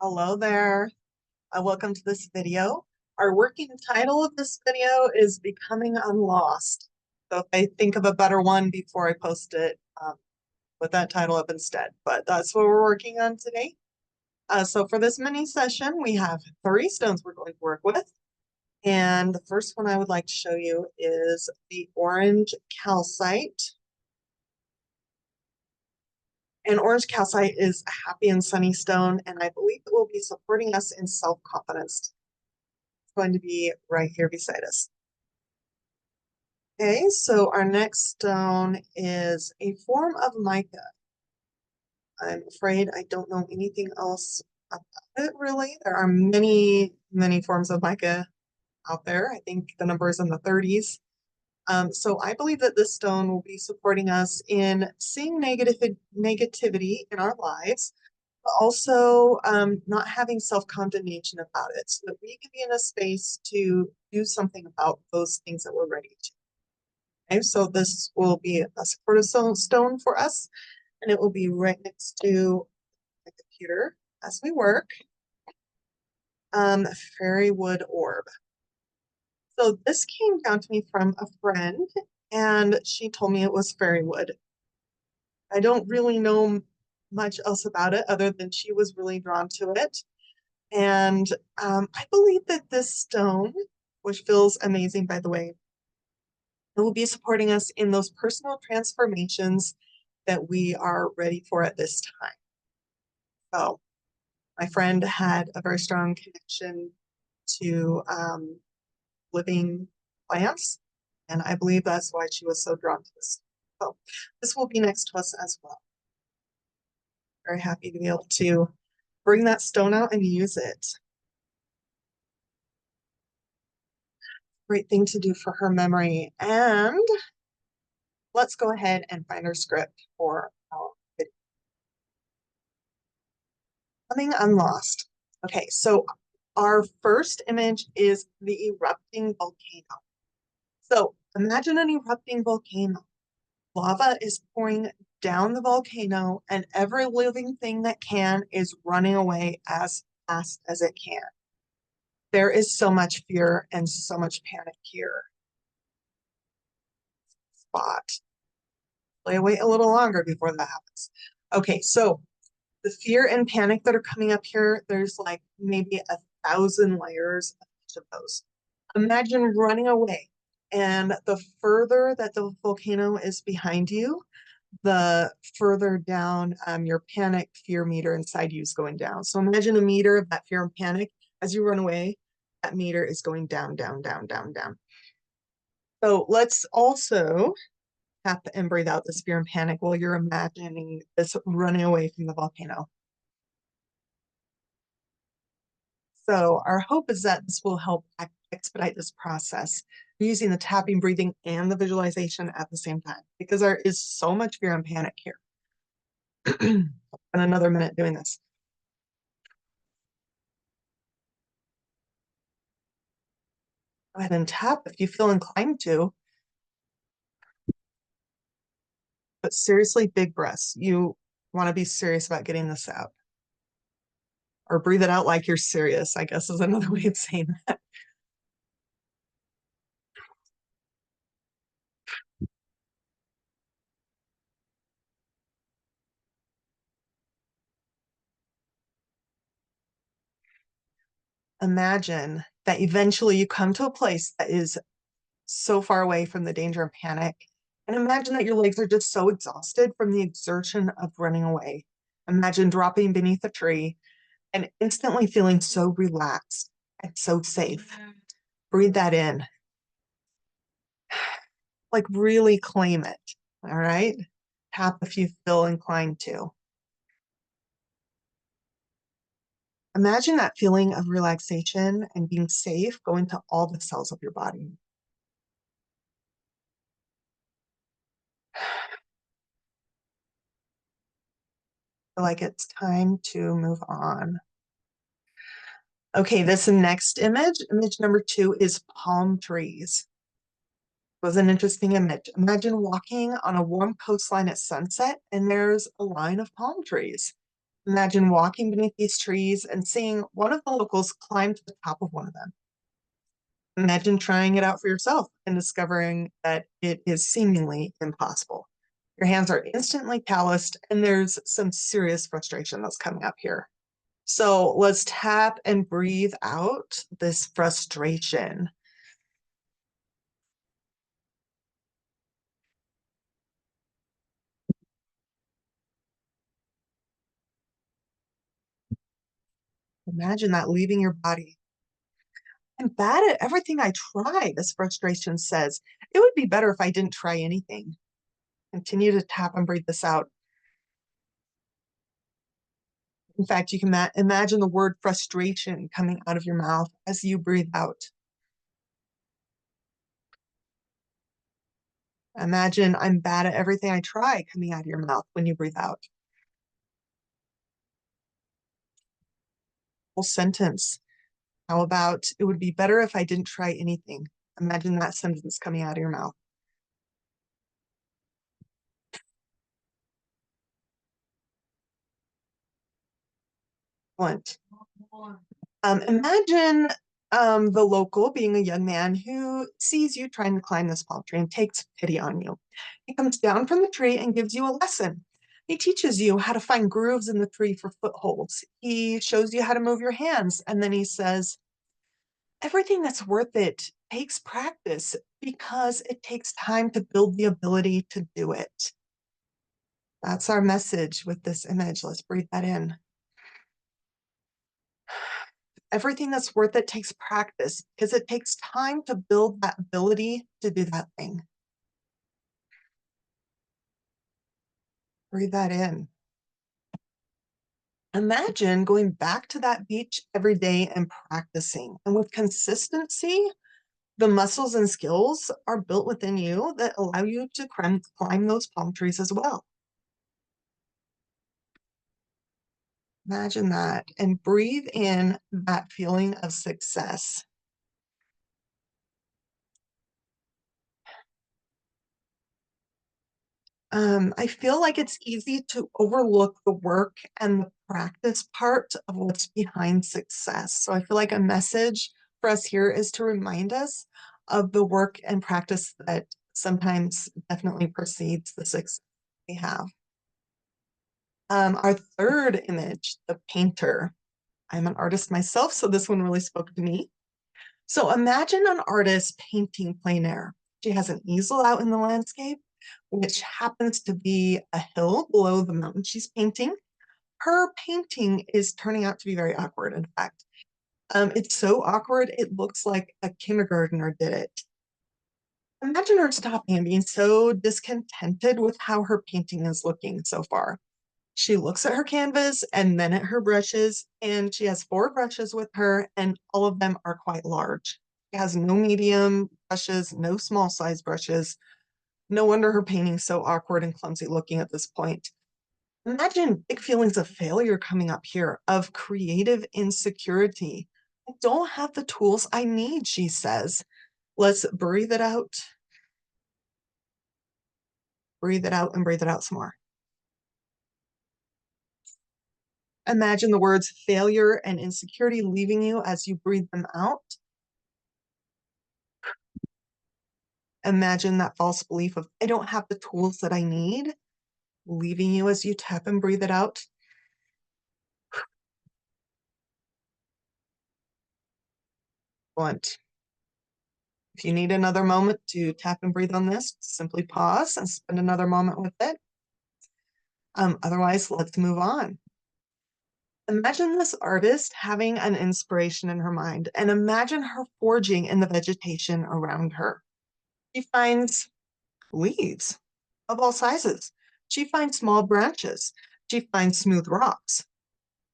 Hello there. Welcome to this video. Our working title of this video is Becoming Unlost. So if I think of a better one before I post it, put that title up instead. But that's what we're working on today. So for this mini session, we have 3 stones we're going to work with. And the first one I would like to show you is the orange calcite. And orange calcite is a happy and sunny stone, and I believe it will be supporting us in self-confidence. Going to be right here beside us. Okay, so our next stone is a form of mica. I'm afraid I don't know anything else about it really. There are many, many forms of mica out there. I think the number is in the 30s. So I believe that this stone will be supporting us in seeing negativity in our lives, but also not having self-condemnation about it, so that we can be in a space to do something about those things that we're ready to. Okay, so this will be a supportive stone for us, and it will be right next to the computer as we work. Fairy wood orb. So this came down to me from a friend, and she told me it was fairy wood. I don't really know much else about it other than she was really drawn to it. And I believe that this stone, which feels amazing, by the way, it will be supporting us in those personal transformations that we are ready for at this time. So my friend had a very strong connection to living plants, and I believe that's why she was so drawn to this. So this will be next to us as well. Very happy to be able to bring that stone out and use it. Great thing to do for her memory. And let's go ahead and find our script for our video. Becoming Unlost. Okay, so our first image is the erupting volcano. So imagine an erupting volcano. Lava is pouring down the volcano, and every living thing that can is running away as fast as it can. There is so much fear and so much panic here. Spot. Wait a little longer before that happens. Okay, so the fear and panic that are coming up here, there's like maybe 1,000 layers of each of those. Imagine running away, and the further that the volcano is behind you, the further down your panic fear meter inside you is going down. So imagine a meter of that fear and panic. As you run away, that meter is going down, down, down, down, down. So let's also tap and breathe out this fear and panic while you're imagining this running away from the volcano. So our hope is that this will help expedite this process using the tapping, breathing, and the visualization at the same time, because there is so much fear and panic here. Spend another minute doing this. Go ahead and tap if you feel inclined to. But seriously, big breaths. You want to be serious about getting this out. Or breathe it out like you're serious, I guess is another way of saying that. Imagine that eventually you come to a place that is so far away from the danger and panic. And imagine that your legs are just so exhausted from the exertion of running away. Imagine dropping beneath a tree and instantly feeling so relaxed and so safe. Breathe that in. Like really claim it. All right. Tap if you feel inclined to. Imagine that feeling of relaxation and being safe go into all the cells of your body. Feel like it's time to move on. Okay, this next image number 2 is palm trees. It was an interesting image. Imagine walking on a warm coastline at sunset and there's a line of palm trees. Imagine walking beneath these trees and seeing one of the locals climb to the top of one of them. Imagine trying it out for yourself and discovering that it is seemingly impossible. Your hands are instantly calloused, and there's some serious frustration that's coming up here. So let's tap and breathe out this frustration. Imagine that leaving your body. I'm bad at everything I try, this frustration says. It would be better if I didn't try anything. Continue to tap and breathe this out. In fact, you can imagine the word frustration coming out of your mouth as you breathe out. Imagine I'm bad at everything I try coming out of your mouth when you breathe out. Whole sentence. How about it would be better if I didn't try anything? Imagine that sentence coming out of your mouth. Excellent. Imagine the local being a young man who sees you trying to climb this palm tree and takes pity on you. He comes down from the tree and gives you a lesson. He teaches you how to find grooves in the tree for footholds. He shows you how to move your hands. And then he says, everything that's worth it takes practice because it takes time to build the ability to do it. That's our message with this image. Let's breathe that in. Everything that's worth it takes practice because it takes time to build that ability to do that thing. Breathe that in. Imagine going back to that beach every day and practicing. And with consistency, the muscles and skills are built within you that allow you to climb those palm trees as well. Imagine that and breathe in that feeling of success. I feel like it's easy to overlook the work and the practice part of what's behind success. So I feel like a message for us here is to remind us of the work and practice that sometimes definitely precedes the success we have. Our third image, the painter. I'm an artist myself, so this one really spoke to me. So imagine an artist painting plein air. She has an easel out in the landscape, which happens to be a hill below the mountain she's painting. Her painting is turning out to be very awkward, in fact. It's so awkward, it looks like a kindergartner did it. Imagine her stopping and being so discontented with how her painting is looking so far. She looks at her canvas and then at her brushes, and she has 4 brushes with her, and all of them are quite large. She has no medium brushes, no small size brushes. No wonder her painting's so awkward and clumsy looking at this point. Imagine big feelings of failure coming up here, of creative insecurity. I don't have the tools I need, she says. Let's breathe it out. Breathe it out and breathe it out some more. Imagine the words failure and insecurity leaving you as you breathe them out. Imagine that false belief of, I don't have the tools that I need, leaving you as you tap and breathe it out. Blunt. If you need another moment to tap and breathe on this, simply pause and spend another moment with it. Otherwise, let's move on. Imagine this artist having an inspiration in her mind, and imagine her forging in the vegetation around her. She finds leaves of all sizes. She finds small branches. She finds smooth rocks.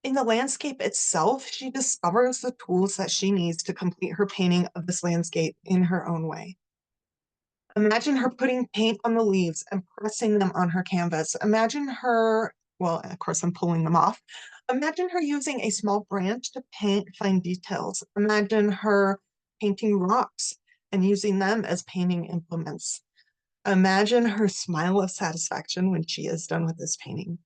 In the landscape itself, she discovers the tools that she needs to complete her painting of this landscape in her own way. Imagine her putting paint on the leaves and pressing them on her canvas. Imagine her, well, of course, I'm pulling them off. Imagine her using a small branch to paint fine details. Imagine her painting rocks and using them as painting implements. Imagine her smile of satisfaction when she is done with this painting.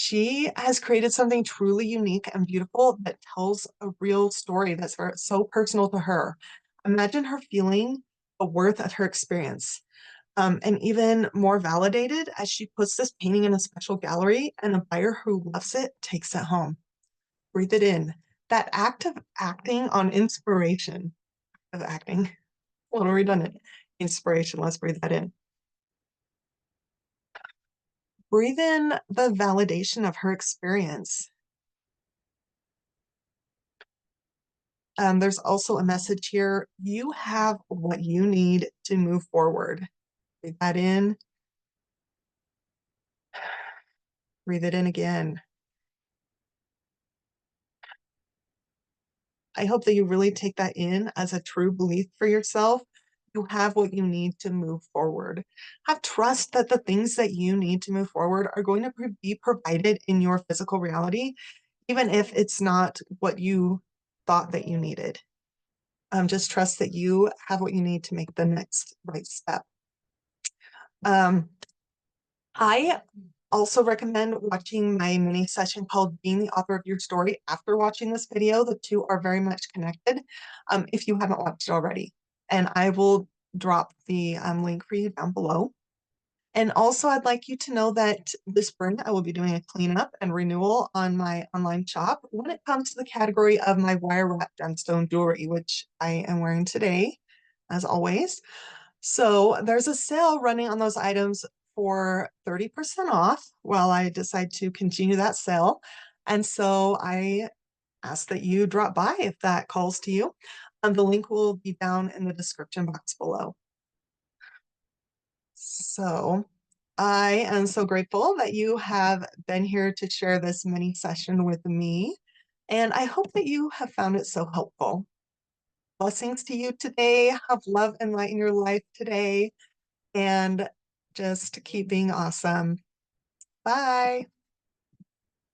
She has created something truly unique and beautiful that tells a real story that's so personal to her. Imagine her feeling the worth of her experience, and even more validated as she puts this painting in a special gallery and a buyer who loves it takes it home. Breathe it in. That act of acting on inspiration, of acting, a little redundant, inspiration, let's breathe that in. Breathe in the validation of her experience. There's also a message here. You have what you need to move forward. Breathe that in, breathe it in again. I hope that you really take that in as a true belief for yourself. You have what you need to move forward. Have trust that the things that you need to move forward are going to be provided in your physical reality, even if it's not what you thought that you needed. Just trust that you have what you need to make the next right step. Um, I also recommend watching my mini session called Being the Author of Your Story after watching this video. The two are very much connected, if you haven't watched it already. And I will drop the link for you down below. And also, I'd like you to know that this spring I will be doing a cleanup and renewal on my online shop when it comes to the category of my wire wrap gemstone jewelry, which I am wearing today, as always. So there's a sale running on those items for 30% off while I decide to continue that sale. And so I ask that you drop by if that calls to you. The link will be down in the description box below. So I am so grateful that you have been here to share this mini session with me. And I hope that you have found it so helpful. Blessings to you today. Have love and light in your life today. And just keep being awesome. Bye.